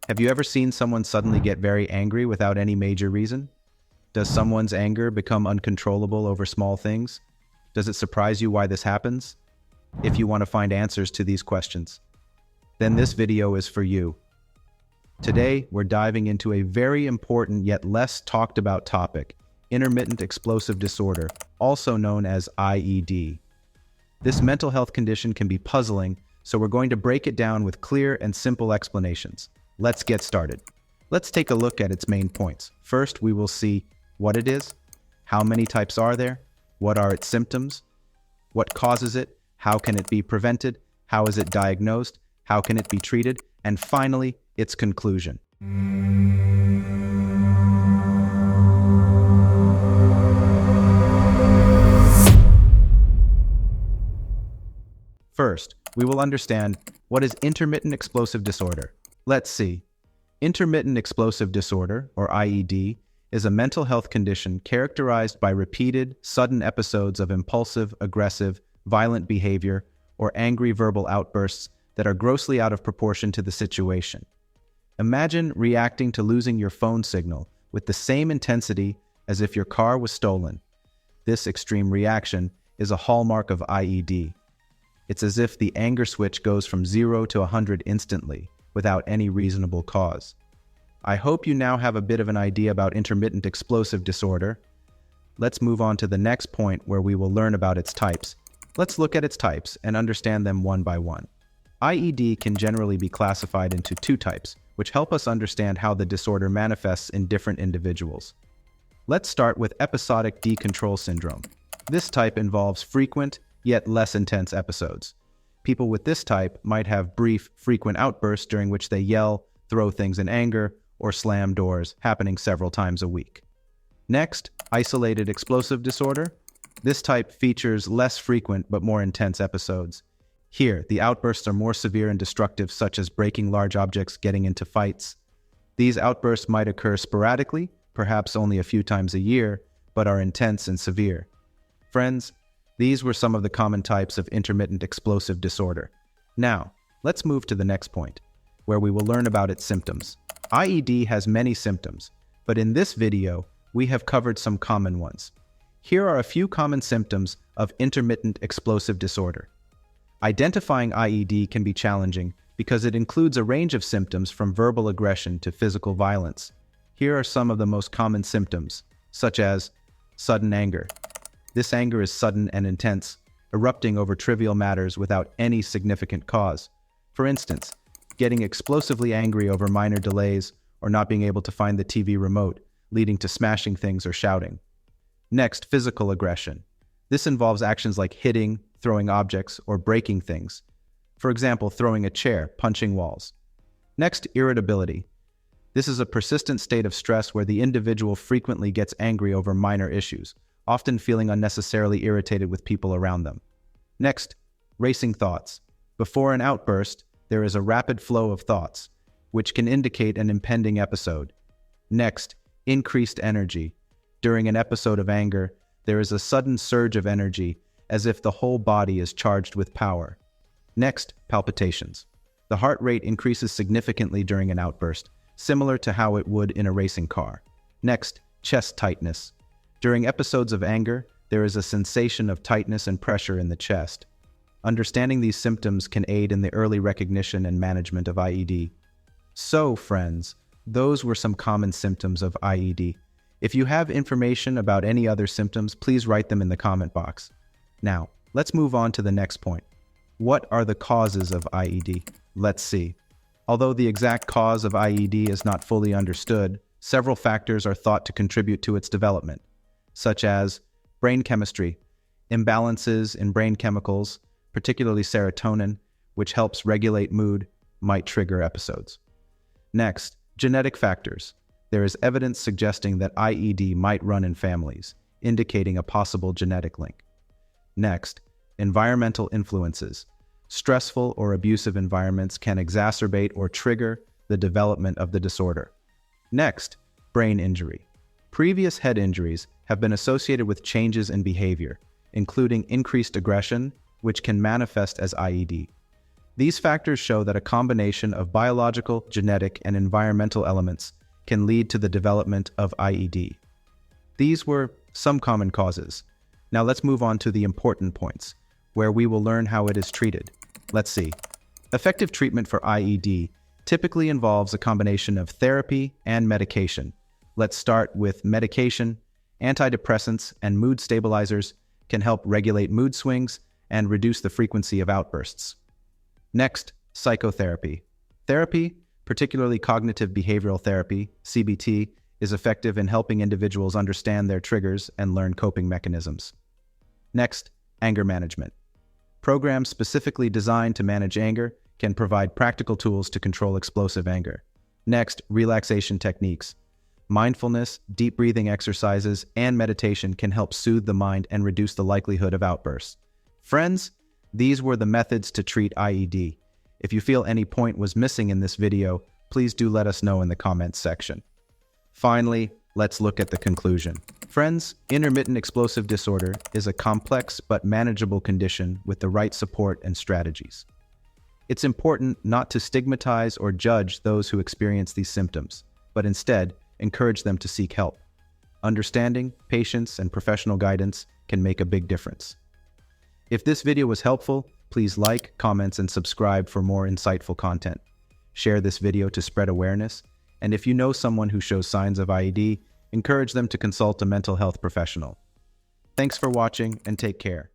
Have you ever seen someone suddenly get very angry without any major reason? Does someone's anger become uncontrollable over small things? Does it surprise you why this happens? If you want to find answers to these questions, then this video is for you. Today, we're diving into a very important yet less talked about topic, intermittent explosive disorder, also known as IED. This mental health condition can be puzzling, so we're going to break it down with clear and simple explanations. Let's get started. Let's take a look at its main points. First, we will see what it is, how many types are there, what are its symptoms, what causes it, how can it be prevented, how is it diagnosed, how can it be treated, and finally, its conclusion. First, we will understand what is intermittent explosive disorder. Let's see. Intermittent explosive disorder, or IED, is a mental health condition characterized by repeated, sudden episodes of impulsive, aggressive, violent behavior, or angry verbal outbursts that are grossly out of proportion to the situation. Imagine reacting to losing your phone signal with the same intensity as if your car was stolen. This extreme reaction is a hallmark of IED. It's as if the anger switch goes from 0 to 100 instantly, without any reasonable cause. I hope you now have a bit of an idea about intermittent explosive disorder. Let's move on to the next point where we will learn about its types. Let's look at its types and understand them one by one. IED can generally be classified into two types, which help us understand how the disorder manifests in different individuals. Let's start with episodic decontrol syndrome. This type involves frequent, yet less intense episodes. People with this type might have brief, frequent outbursts during which they yell, throw things in anger, or slam doors, happening several times a week. Next, isolated explosive disorder. This type features less frequent but more intense episodes. Here, the outbursts are more severe and destructive, such as breaking large objects, getting into fights. These outbursts might occur sporadically, perhaps only a few times a year, but are intense and severe. Friends, these were some of the common types of intermittent explosive disorder. Now, let's move to the next point, where we will learn about its symptoms. IED has many symptoms, but in this video, we have covered some common ones. Here are a few common symptoms of intermittent explosive disorder. Identifying IED can be challenging because it includes a range of symptoms from verbal aggression to physical violence. Here are some of the most common symptoms, such as sudden anger. This anger is sudden and intense, erupting over trivial matters without any significant cause. For instance, getting explosively angry over minor delays or not being able to find the TV remote, leading to smashing things or shouting. Next, physical aggression. This involves actions like hitting, throwing objects, or breaking things. For example, throwing a chair, punching walls. Next, irritability. This is a persistent state of stress where the individual frequently gets angry over minor issues, often feeling unnecessarily irritated with people around them. Next, racing thoughts. Before an outburst, there is a rapid flow of thoughts, which can indicate an impending episode. Next, increased energy. During an episode of anger, there is a sudden surge of energy, as if the whole body is charged with power. Next, palpitations. The heart rate increases significantly during an outburst, similar to how it would in a racing car. Next, chest tightness. During episodes of anger, there is a sensation of tightness and pressure in the chest. Understanding these symptoms can aid in the early recognition and management of IED. So, friends, those were some common symptoms of IED. If you have information about any other symptoms, please write them in the comment box. Now, let's move on to the next point. What are the causes of IED? Let's see. Although the exact cause of IED is not fully understood, several factors are thought to contribute to its development, such as brain chemistry. Imbalances in brain chemicals, particularly serotonin, which helps regulate mood, might trigger episodes. Next, genetic factors. There is evidence suggesting that IED might run in families, indicating a possible genetic link. Next, environmental influences. Stressful or abusive environments can exacerbate or trigger the development of the disorder. Next, brain injury. Previous head injuries have been associated with changes in behavior, including increased aggression, which can manifest as IED. These factors show that a combination of biological, genetic, and environmental elements can lead to the development of IED. These were some common causes. Now let's move on to the important points, where we will learn how it is treated. Let's see. Effective treatment for IED typically involves a combination of therapy and medication. Let's start with medication. Antidepressants and mood stabilizers can help regulate mood swings and reduce the frequency of outbursts. Next, psychotherapy. Therapy, particularly cognitive behavioral therapy, CBT, is effective in helping individuals understand their triggers and learn coping mechanisms. Next, anger management. Programs specifically designed to manage anger can provide practical tools to control explosive anger. Next, relaxation techniques. Mindfulness, deep breathing exercises, and meditation can help soothe the mind and reduce the likelihood of outbursts. Friends, these were the methods to treat IED. If you feel any point was missing in this video, please do let us know in the comments section. Finally, let's look at the conclusion. Friends, intermittent explosive disorder is a complex but manageable condition with the right support and strategies. It's important not to stigmatize or judge those who experience these symptoms, but instead encourage them to seek help. Understanding, patience, and professional guidance can make a big difference. If this video was helpful, please like, comment, and subscribe for more insightful content. Share this video to spread awareness, and if you know someone who shows signs of IED, encourage them to consult a mental health professional. Thanks for watching and take care.